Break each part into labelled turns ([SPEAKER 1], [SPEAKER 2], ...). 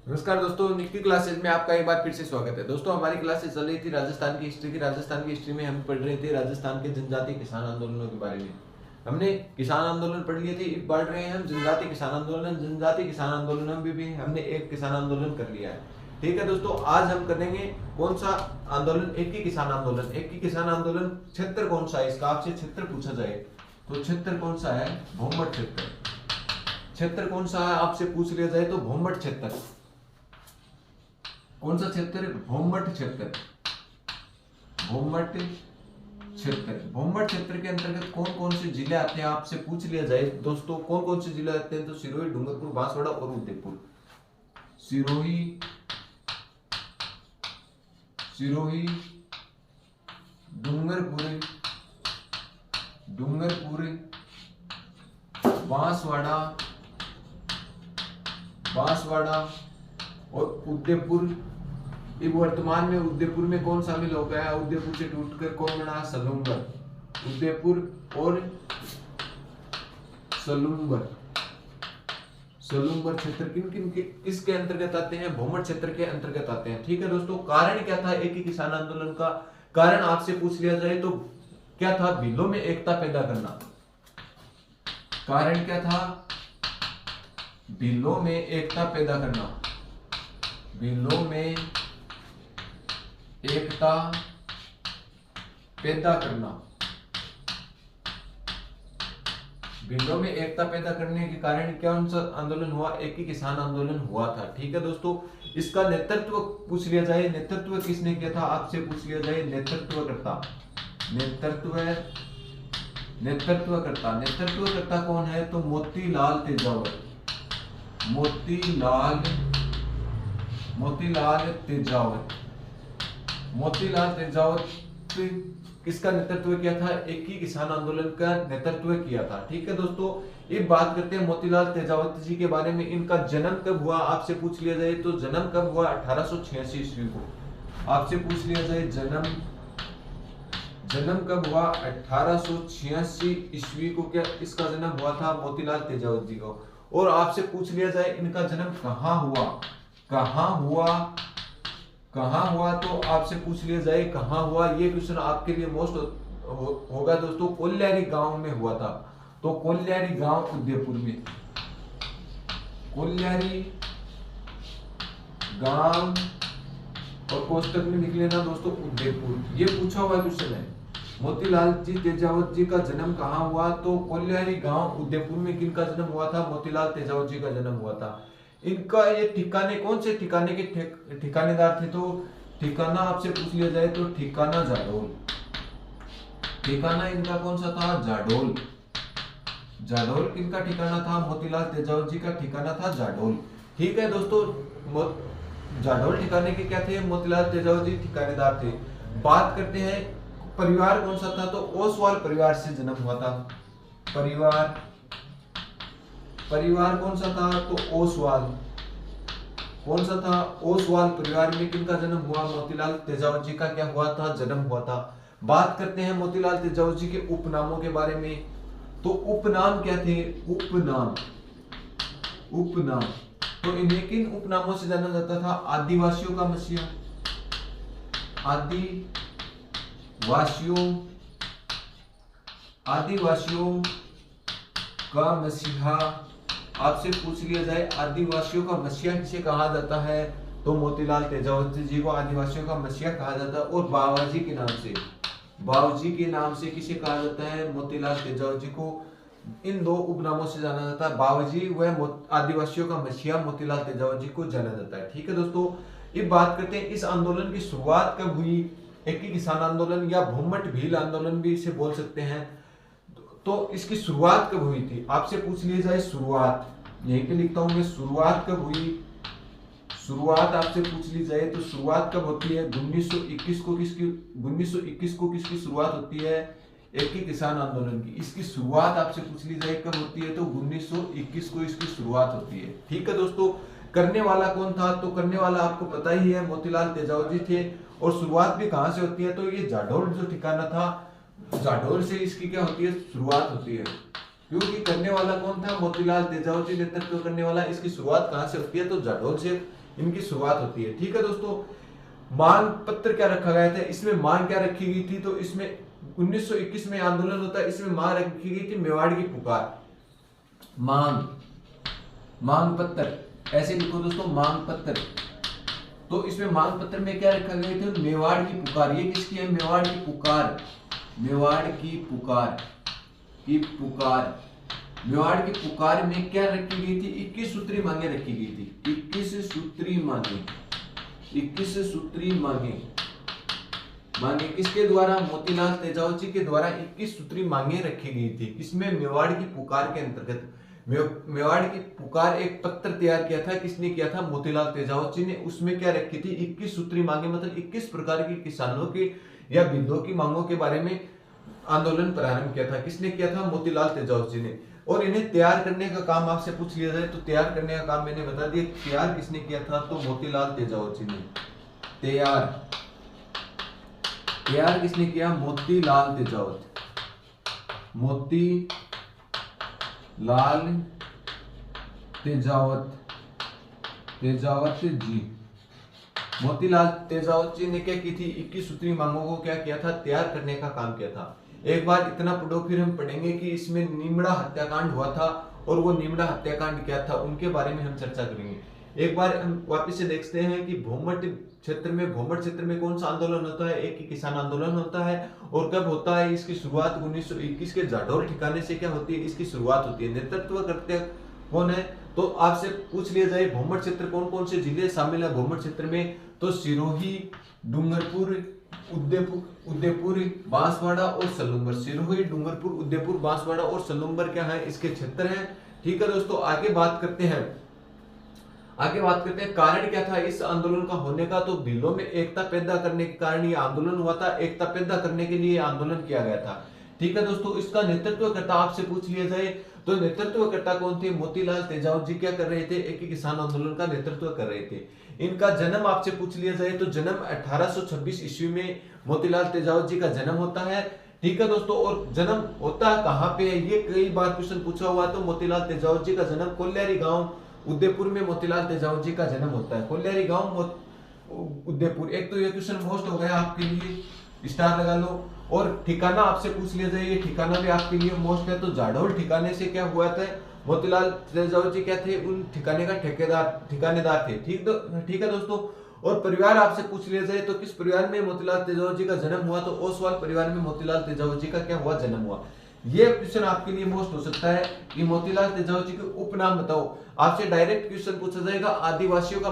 [SPEAKER 1] नमस्कार दोस्तों, निकी क्लासेज में आपका एक बार फिर से स्वागत है। दोस्तों, हमारी क्लासेस चल रही थी राजस्थान की हिस्ट्री की। राजस्थान की हिस्ट्री में हम पढ़ रहे थे राजस्थान के जनजातीय किसान आंदोलनों के बारे में। हमने किसान आंदोलन पढ़ लिए थे, अब पढ़ रहे हैं हम जनजातीय किसान आंदोलन। जनजातीय किसान आंदोलन में भी हमने एक किसान आंदोलन कर लिया है। ठीक है दोस्तों, आज हम करेंगे कौन सा आंदोलन? एक ही किसान आंदोलन। एक ही किसान आंदोलन क्षेत्र कौन सा है? इसका आपसे क्षेत्र पूछा जाए तो क्षेत्र कौन सा है? भोमट क्षेत्र। क्षेत्र कौन सा है आपसे पूछ लिया जाए तो भोमट क्षेत्र। कौन सा क्षेत्र? भोमट क्षेत्र। भोमट क्षेत्र। भोमट क्षेत्र के अंतर्गत कौन कौन से जिले आते हैं आपसे पूछ लिया जाए दोस्तों, कौन कौन से जिले आते हैं? तो सिरोही, डूंगरपुर, बांसवाड़ा और उदयपुर। सिरोही, सिरोही, डूंगरपुर, डूंगरपुर, बांसवाड़ा, बांसवाड़ा और उदयपुर। अब वर्तमान में उदयपुर में कौन शामिल हो गया? उदयपुर से टूटकर कौन बना? सलूंबर। उदयपुर और सलूंबर। सलूंबर क्षेत्र किन किन के किसके अंतर्गत आते हैं? भोमट क्षेत्र के अंतर्गत आते हैं। ठीक है दोस्तों, कारण क्या था एक ही किसान आंदोलन का? कारण आपसे पूछ लिया जाए तो क्या था? भीलों में एकता पैदा करना। कारण क्या था? भीलों में एकता पैदा करना। भीलों में एकता पैदा करना। भीलों में एकता पैदा करने के कारण कौन सा आंदोलन हुआ? एक ही किसान आंदोलन हुआ था। ठीक है दोस्तों, इसका नेतृत्व पूछ लिया जाए, नेतृत्व किसने किया था आपसे पूछ लिया जाए? नेतृत्वकर्ता। नेतृत्व, नेतृत्वकर्ता। नेतृत्वकर्ता कौन है? तो मोतीलाल तेजावत। मोतीलाल, मोतीलाल तेजावत। मोतीलाल तेजावत किसका नेतृत्व किया था? एक ही किसान आंदोलन का नेतृत्व किया था। ठीक है दोस्तों, ये बात करते हैं मोतीलाल तेजावत जी के बारे में। इनका जन्म कब हुआ आपसे पूछ लिया जाए तो जन्म कब हुआ? 1886 ईस्वी को। आपसे पूछ लिया जाए जन्म, जन्म कब हुआ? 1886 ईस्वी को क्या इसका जन्म हुआ था? मोतीलाल तेजावत जी को। और आपसे पूछ लिया जाए इनका जन्म कहाँ हुआ? कहाँ हुआ? कहाँ हुआ? तो आपसे पूछ लिया जाए कहाँ हुआ, ये क्वेश्चन आपके लिए मोस्ट होगा दोस्तों। कोल्यारी गांव में हुआ था। तो कोल्यारी गांव उदयपुर में। कोल्यारी गांव और कोष्टक में लिख लेना दोस्तों उदयपुर। ये पूछा हुआ क्वेश्चन है। मोतीलाल जी तेजावत जी का जन्म कहाँ हुआ? तो कोल्यारी गांव उदयपुर में। किनका जन्म हुआ था? मोतीलाल तेजावत जी का जन्म हुआ था। इनका ये ठिकाने कौन से ठिकाने के ठिकानेदार थे? तो ठिकाना आपसे पूछ लिया जाए तो ठिकाना जाडोल। ठिकाना इनका कौन सा था? जाडोल। जाडोल किनका ठिकाना था? मोतीलाल तेजावत जी का ठिकाना था जाडोल। ठीक है दोस्तों, जाडोल ठिकाने के क्या थे? मोतीलाल तेजावत जी ठिकानेदार थे। बात करते हैं परिवार कौन सा था? तो ओसवाल परिवार से जन्म हुआ था। परिवार, परिवार कौन सा था? तो ओसवाल। कौन सा था? ओसवाल परिवार में किनका जन्म हुआ? मोतीलाल तेजावत जी का क्या हुआ था? जन्म हुआ था। बात करते हैं मोतीलाल तेजावत जी के उपनामों के बारे में। तो उपनाम क्या थे? उपनाम, उपनाम। तो इन्हें किन उपनामों से जाना जाता था? आदिवासियों का मसीहा, आदिवासियों, आदिवासियों का मसीहा। आपसे पूछ लिया जाए आदिवासियों का मसीहा किसे कहा जाता है? तो मोतीलाल तेजावत जी को आदिवासियों का मसीहा कहा जाता है। और बावाजी के नाम से, बावजी के नाम से किसे कहा जाता है? मोतीलाल तेजावत जी को। इन दो उपनामों से जाना जाता है, बावजी व आदिवासियों का मसीहा मोतीलाल तेजावत जी को जाना जाता है। ठीक है दोस्तों, ये बात करते हैं इस आंदोलन की शुरुआत कब हुई? एक ही किसान आंदोलन या भूमट भील आंदोलन भी इसे बोल सकते हैं। तो इसकी शुरुआत कब हुई थी आपसे पूछ लिया जाए? शुरुआत यहीं पे लिखता हूं मैं, शुरुआत कब हुई? शुरुआत आपसे पूछ ली जाए तो शुरुआत कब होती है? 1921 को। किसकी? 1921 को किसकी शुरुआत होती है? एक ही किसान आंदोलन की। इसकी शुरुआत आपसे पूछ ली जाए कब होती है? तो 1921 को इसकी शुरुआत होती है। ठीक है दोस्तों, करने वाला कौन था? तो करने वाला आपको पता ही है, मोतीलाल तेजावत जी थे। और शुरुआत भी कहां से होती है? तो ये जाडोल जो ठिकाना था, जाडोल से इसकी क्या होती है? शुरुआत होती है। क्योंकि करने वाला कौन था? मोतीलाल तेजावत जी नेतृत्व करने वाला। इसकी शुरुआत कहां से होती है? तो जाडोल से इनकी शुरुआत होती है। ठीक है दोस्तों, मांग पत्र क्या रखा गया था, इसमें मांग क्या रखी गई थी, तो इसमें 1921 में आंदोलन होता है, इसमें मांग रखी गई थी मेवाड़ की पुकार। मांग पत्र ऐसे लिखो दोस्तों, मांग पत्र। तो इसमें मांग पत्र में क्या रखा गया था, मेवाड़ की पुकार। ये किसकी है, मेवाड़ की पुकार, मेवाड़ की पुकार मेवाड़ की पुकार में क्या रखी गई थी, 21 सूत्री मांगे रखी गई थी। 21 सूत्री मांगे किसके द्वारा, मोतीलाल तेजावत जी के द्वारा 21 सूत्री मांगे रखी गई थी। इसमें मेवाड़ की पुकार के अंतर्गत, मेवाड़ की पुकार एक पत्र तैयार किया था, किसने किया था, मोतीलाल तेजावत जी ने। उसमें क्या रखी थी, 21 सूत्री मांगे, मतलब 21 प्रकार की किसानों की या बिंदुओं की मांगों के बारे में आंदोलन प्रारंभ किया था। किसने किया था, मोतीलाल तेजावत जी ने। और इन्हें तैयार करने का काम आपसे पूछ लिया जाए तो तैयार करने का काम मैंने बता दिया, तैयार किसने किया था, तो मोतीलाल तेजावत जी ने। तैयार किसने किया, मोतीलाल तेजावत जी। मोतीलाल तेजावत जी ने क्या की थी, 21 सूत्री मांगों को क्या किया था, तैयार करने का काम किया था। एक बार इतना पढ़ो, फिर हम पढ़ेंगे कि इसमें नीमड़ा हत्याकांड हुआ था, और वो नीमड़ा हत्याकांड क्या था उनके बारे में हम चर्चा करेंगे। एक बार हम वापस से देखते हैं कि भोमट क्षेत्र में कौन सा आंदोलन होता है, एक ही किसान आंदोलन होता है, और कब होता है, इसकी शुरुआत 1921 के जाडौल ठिकाने से क्या होती है, इसकी शुरुआत होती है। नेतृत्व करते कौन है, तो आपसे पूछ लिया जाए भोमट क्षेत्र कौन कौन से जिले शामिल है भोमट क्षेत्र में, तो सिरोही, डूंगरपुर, उदयपुर, बांसवाड़ा और सलूम्बर। सिरोही, डूंगरपुर, उदयपुर, बांसवाड़ा और सलूम्बर क्या है, इसके क्षेत्र हैं। ठीक है दोस्तों, आगे बात करते हैं कारण क्या था इस आंदोलन का होने का, तो भीलों में एकता पैदा करने के कारण ये आंदोलन हुआ था, एकता पैदा करने के लिए आंदोलन किया गया था। ठीक है दोस्तों, इसका नेतृत्वकर्ता आपसे पूछ लिया जाए तो नेतृत्वकर्ता कौन थे, मोतीलाल तेजावत जी क्या कर रहे थे, एक ही किसान आंदोलन का नेतृत्व कर रहे थे। इनका जन्म आपसे पूछ लिया जाए तो जन्म 1826 ईस्वी में मोतीलाल तेजावत जी का जन्म होता है। ठीक है दोस्तों, और जन्म होता कहाँ पे है, ये कई बार क्वेश्चन पूछा हुआ, तो मोतीलाल तेजावत जी का जन्म कोल्यारी गांव उदयपुर में मोतीलाल तेजावत जी का जन्म होता है। कोल्यारी गांव उदयपुर। एक तो ये क्वेश्चन मोस्ट हो गया आपके लिए, स्टार लगा लो। और ठिकाना आपसे पूछ लिया जाए, ये ठिकाना भी आपके लिए मोस्ट है, तो जाडौल ठिकाने से क्या हुआ था, मोतीलाल तेजावत जी क्या थे, उन ठिकाने का ठिकानेदार थे। ठीक है दोस्तों, और परिवार आपसे पूछ लिया जाए तो किस परिवार में मोतीलाल तेजावत जी का जन्म हुआ, तो ओसवाल परिवार में मोतीलाल तेजावत जी का क्या हुआ, जन्म हुआ। ये क्वेश्चन आपके लिए मोस्ट हो सकता है कि मोतीलाल तेजावत जी के उपनाम बताओ। आपसे डायरेक्ट क्वेश्चन पूछा जाएगा, आदिवासियों का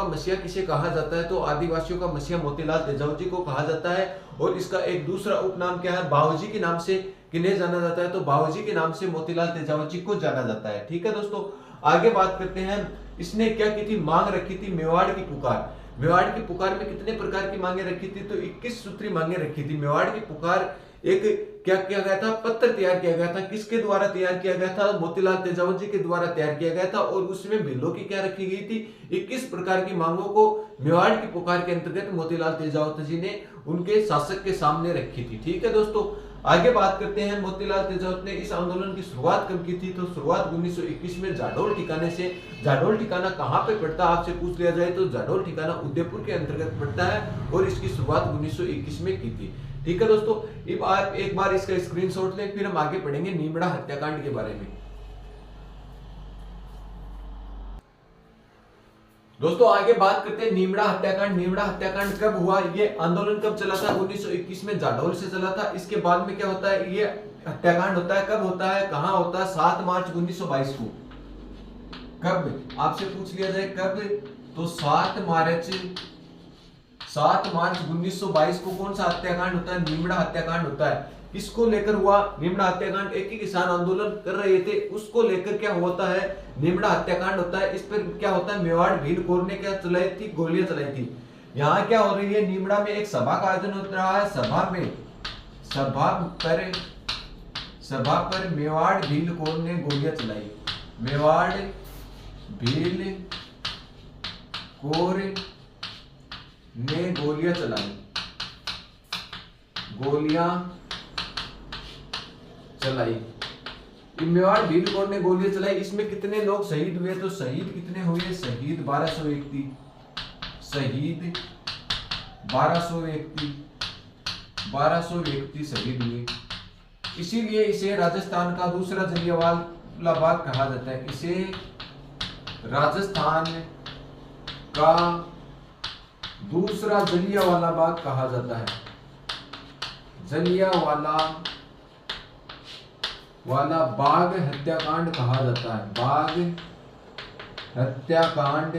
[SPEAKER 1] मसीहा किसे कहा जाता है, तो आदिवासियों का मसीहा मोतीलाल तेजावत जी को कहा जाता है। और इसका एक दूसरा उपनाम क्या है, बाबूजी के नाम से किन्हें जाना जाता है, तो बाबूजी के नाम से मोतीलाल तेजावत जी को जाना जाता है। ठीक है दोस्तों, आगे बात करते हैं, इसने क्या की थी, मांग रखी थी मेवाड़ की पुकार में कितने प्रकार की मांगे रखी थी, तो 21 सूत्री मांगे रखी थी। मेवाड़ की पुकार एक क्या किया गया था, पत्र तैयार किया गया था, किसके द्वारा तैयार किया गया था, मोतीलाल तेजावत जी के द्वारा तैयार किया गया था। और उसमें बिलों की क्या रखी गई थी, 21 प्रकार की मांगों को मेवाड़ की पुकार के अंतर्गत मोतीलाल तेजावत जी ने उनके शासक के सामने रखी थी। ठीक है दोस्तों, आगे बात करते हैं, मोतीलाल तेजावत ने इस आंदोलन की शुरुआत कब की थी, तो शुरुआत 1921 में जाडौल ठिकाने से। जाडौल ठिकाना कहाँ पे पड़ता है आपसे पूछ लिया जाए तो जाडौल ठिकाना उदयपुर के अंतर्गत पड़ता है, और इसकी शुरुआत 1921 में की थी। ठीक है दोस्तों, अब आप एक बार इसका स्क्रीनशॉट लें, फिर हम आगे पढ़ेंगे नीमड़ा हत्याकांड के बारे में। दोस्तों आगे बात करते हैं नीमड़ा हत्याकांड कब हुआ, ये आंदोलन कब चला था, 1921 में जाडौल से चला था। इसके बाद में क्या होता है, ये हत्याकांड होता है, कब होता है, कहां होता है, 7 मार्च 1922 को। कब आपसे पूछ लिया जाए कब, तो 7 मार्च 1922 को कौन सा हत्याकांड होता है, नीमड़ा हत्याकांड होता है। किसको लेकर हुआ नीमड़ा हत्याकांड, एक ही किसान आंदोलन कर रहे थे, उसको लेकर क्या होता है, नीमड़ा हत्याकांड होता है। इस पर क्या होता है, मेवाड़ भील कोर ने क्या चलाई थी, गोलियां चलाई थी। यहाँ क्या हो रही है, नीमड़ा में एक सभा का आयोजन हो रहा है, सभा पर मेवाड़ भील कोर ने गोलियां चलाई। मेवाड़ भील कोर ने गोलियां चलाई। मेवाड़ भील कोर ने गोलियां चलाई। इसमें कितने लोग शहीद हुए, तो शहीद कितने हुए, शहीद शहीद 1200 व्यक्ति, शहीद 1200 व्यक्ति शहीद हुए। इसीलिए इसे राजस्थान का दूसरा जलियांवाला बाग कहा जाता है। इसे राजस्थान का दूसरा जलियांवाला बाग कहा जाता है। जलियांवाला बाग हत्याकांड कहा जाता है। बाग हत्याकांड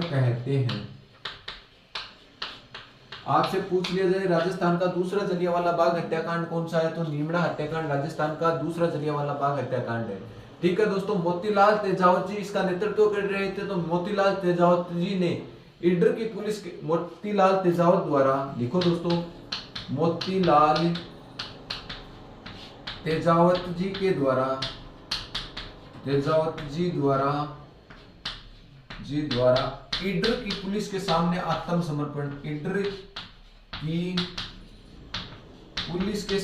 [SPEAKER 1] कहते हैं। आपसे पूछ लिया जाए राजस्थान का दूसरा जलियांवाला बाग हत्याकांड कौन सा है, तो नीमड़ा हत्याकांड राजस्थान का दूसरा जलियांवाला बाग हत्याकांड है। ठीक है दोस्तों, मोतीलाल तेजावत जी इसका नेतृत्व कर रहे थे। तो मोतीलाल तेजावत जी ने ईडर की पुलिस के मोतीलाल तेजावत द्वारा, लिखो दोस्तों, मोतीलाल तेजावत जी द्वारा ईडर की पुलिस के सामने आत्मसमर्पण, ईडर की पुलिस के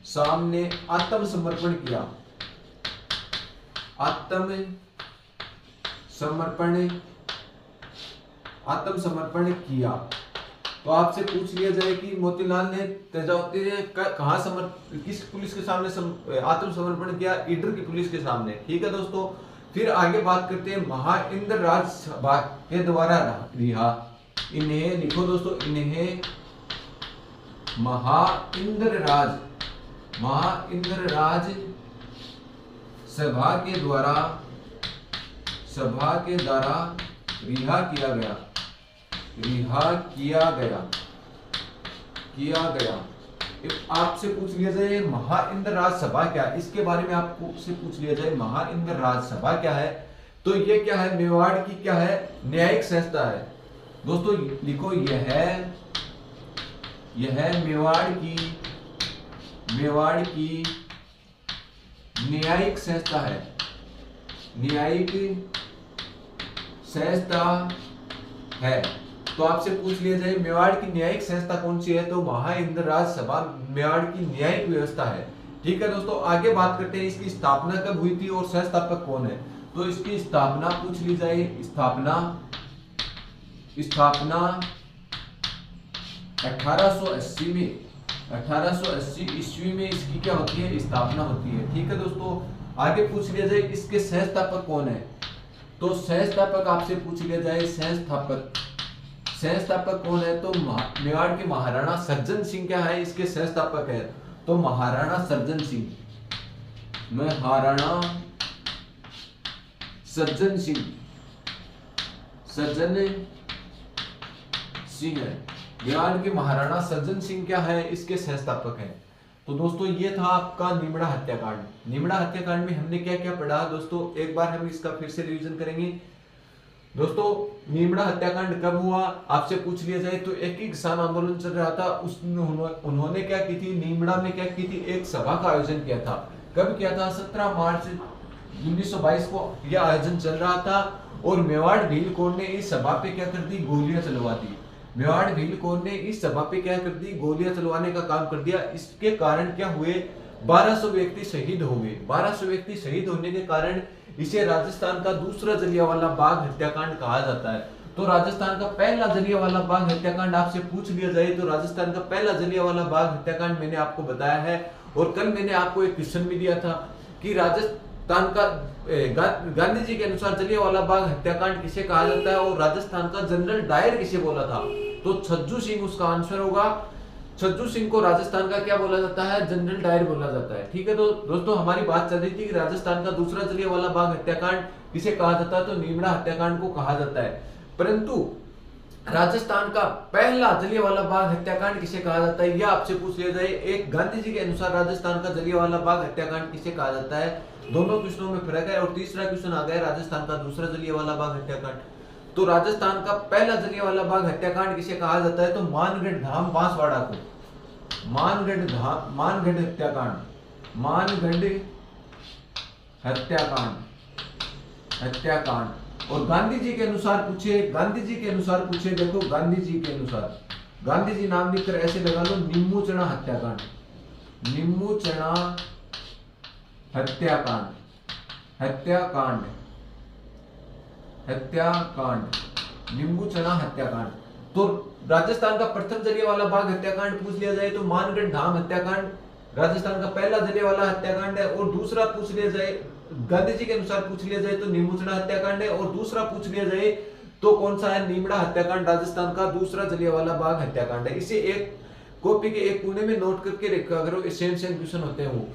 [SPEAKER 1] सामने आत्मसमर्पण किया। तो आपसे पूछ लिया जाए कि मोतीलाल ने तेजावती ने कहां किस पुलिस के सामने आत्मसमर्पण किया, ईडर की पुलिस के सामने। ठीक है दोस्तों, फिर आगे बात करते हैं महाइंद्र राज सभा के द्वारा रिहा। इन्हें लिखो दोस्तों, इन्हें महाइंद्र राज सभा के द्वारा रिहा किया गया। आपसे पूछ लिया जाए महाइंद्र राज सभा क्या है, इसके बारे में आपसे पूछ लिया जाए महाइंद्र राज सभा क्या है, तो ये क्या है, मेवाड़ की क्या है, न्यायिक संस्था है। दोस्तों लिखो, यह मेवाड़ की न्यायिक संस्था है। न्यायिक संस्था है। तो आपसे पूछ लिया जाए मेवाड़ की न्यायिक संस्था कौन सी है, तो महाइंद्र राज सभा मेवाड़ की न्यायिक व्यवस्था है। ठीक है दोस्तों, आगे बात करते हैं इसकी स्थापना कब हुई थी और संस्थापक कौन है। तो इसकी स्थापना पूछ ली जाए, स्थापना 1880 ईस्वी में इसकी क्या होती है, स्थापना होती है। ठीक है दोस्तों, आगे पूछ लिया जाए इसके संस्थापक कौन है, तो संस्थापक आपसे पूछ लिया जाए संस्थापक कौन है, तो मेवाड़ के महाराणा सज्जन सिंह क्या है इसके संस्थापक है, तो महाराणा सज्जन सिंह है। मेवाड़ के महाराणा सज्जन सिंह क्या है, इसके संस्थापक है। तो दोस्तों ये था आपका नीमड़ा हत्याकांड। नीमड़ा हत्याकांड में हमने क्या क्या पढ़ा दोस्तों, एक बार हम इसका फिर से रिवीजन करेंगे। दोस्तों नीमड़ा हत्याकांड कब हुआ, आपसे पूछ लिया जाए तो एक ही किसान आंदोलन चल रहा था, उन्होंने क्या की थी, नीमड़ा में क्या की थी, एक सभा का आयोजन किया था। कब किया था, 17 मार्च 1922 को यह आयोजन चल रहा था। और मेवाड़ भील कौर ने इस सभा पे क्या कर दी, गोलियां चलवा दी। मेवाड़ भील कौर ने इस सभा पे क्या कर दी, गोलियां चलवाने का काम कर दिया। इसके कारण क्या हुए, 1200 व्यक्ति शहीद हो गए। 1200 व्यक्ति शहीद होने के कारण इसे राजस्थान का दूसरा जलियांवाला बाग हत्याकांड कहा जाता है। तो राजस्थान का पहला जलियांवाला बाग हत्याकांड आपसे पूछ लिया जाए तो राजस्थान का पहला जलियांवाला बाग हत्याकांड मैंने आपको बताया है। और कल मैंने आपको एक क्वेश्चन भी दिया था कि राजस्थान का गांधी जी के अनुसार जलियांवाला बाग हत्याकांड किसे कहा जाता है और राजस्थान का जनरल डायर किसे बोला था, तो छज्जू सिंह उसका आंसर होगा। छज्जू सिंह को राजस्थान का क्या बोला जाता है, जनरल डायर बोला जाता है। ठीक है, तो दोस्तों हमारी बात चल रही थी कि राजस्थान का दूसरा जलियांवाला बाग हत्याकांड किसे कहा जाता है, तो नीमड़ा हत्याकांड को कहा जाता है। परंतु राजस्थान का पहला जलियांवाला बाग हत्याकांड किसे कहा जाता है, यह आपसे पूछ लिया जाए। एक गांधी जी के अनुसार राजस्थान का जलियांवाला बाग हत्याकांड किसे कहा जाता है, दोनों क्वेश्चनों में फर्क है। और तीसरा क्वेश्चन आ गया राजस्थान का दूसरा जलियांवाला बाग हत्याकांड, तो राजस्थान का पहला जलियांवाला बाग हत्याकांड किसे कहा जाता है, तो मानगढ़ धाम बांसवाड़ा को, मानगढ़ हत्याकांड। और गांधी जी के अनुसार पूछे, देखो गांधी जी नाम लिखकर ऐसे लगा लो, निम्बू चना हत्याकांड, हत्याकांड, हत्याकांड, नींबूचना हत्याकांड। तो राजस्थान का प्रथम जलियांवाला बाग हत्याकांड पूछ लिया जाए तो मानगढ़ धाम हत्याकांड राजस्थान का पहला जलियांवाला हत्याकांड है। और दूसरा पूछ लिया जाए गांधी जी के अनुसार पूछ लिया जाए तो नींबूचना हत्याकांड है। और दूसरा पूछ लिया जाए तो कौन सा है, नीमड़ा हत्याकांड राजस्थान का दूसरा जलियांवाला बाग हत्याकांड है। इसे एक कॉपी के एक कोने में नोट करके रखा करो, सेम सेम क्वेश्चन होते हैं वो,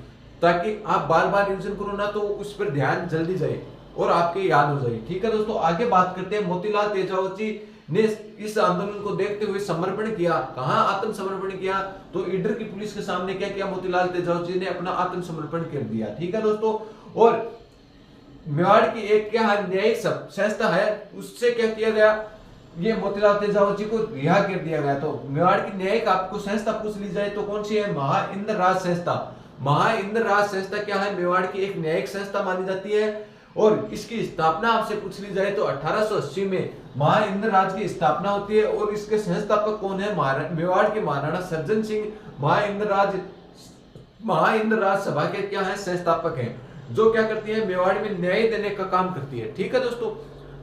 [SPEAKER 1] ताकि आप बार बार रिवीजन करो ना तो उस पर ध्यान जल्दी जाए और आपके याद हो जाए। ठीक है दोस्तों, आगे बात करते हैं। मोतीलाल तेजावती ने इस आंदोलन को देखते हुए समर्पण किया। कहां आत्मसमर्पण किया, तो ईडर की पुलिस के सामने क्या किया, मोतीलाल तेजावती ने अपना आत्मसमर्पण कर दिया। ठीक है दोस्तों, और मेवाड़ की एक क्या है, न्यायिक संस्था है, उससे क्या किया गया, ये मोतीलाल तेजावती को रिहा कर दिया गया। तो मेवाड़ की न्यायिक आपको संस्था पूछ ली जाए तो कौन सी है, महाइंद्र राज संस्था। महाइंद्र राज संस्था क्या है, मेवाड़ की एक न्यायिक संस्था मानी जाती है। और इसकी स्थापना आपसे पूछ ली जाए तो 1880 में महाइंद्र राज की स्थापना होती है। और इसके संस्थापक कौन है, मेवाड़ के महाराणा सज्जन सिंह महाइंद्र राज सभा के क्या है, संस्थापक हैं, जो क्या करती है, मेवाड़ में न्याय देने का काम करती है। ठीक है दोस्तों,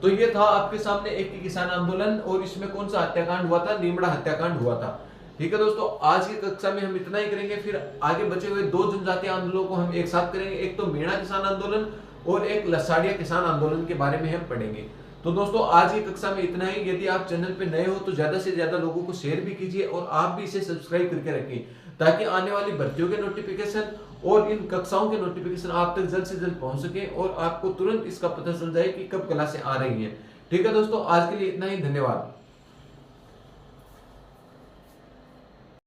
[SPEAKER 1] तो ये था आपके सामने एक किसान आंदोलन, और इसमें कौन सा हत्याकांड हुआ था, नीमड़ा हत्याकांड हुआ था। ठीक है दोस्तों, आज की कक्षा में हम इतना ही करेंगे, फिर आगे बचे हुए दो जनजातीय आंदोलनों को हम एक साथ करेंगे। एक तो मेड़ा किसान आंदोलन और एक लसाड़िया किसान आंदोलन के बारे में हम पढ़ेंगे। तो दोस्तों, आज की कक्षा में इतना ही। यदि आप चैनल पे नए हो तो ज्यादा से ज्यादा लोगों को शेयर भी कीजिए, और आप भी इसे सब्सक्राइब करके रखिए, ताकि आने वाली भर्तियों के नोटिफिकेशन और इन कक्षाओं के नोटिफिकेशन आप तक जल्द से जल्द पहुंच सके, और आपको तुरंत इसका पता चल जाए कि कब क्लासें आ रही हैं। ठीक है दोस्तों, आज के लिए इतना ही, धन्यवाद।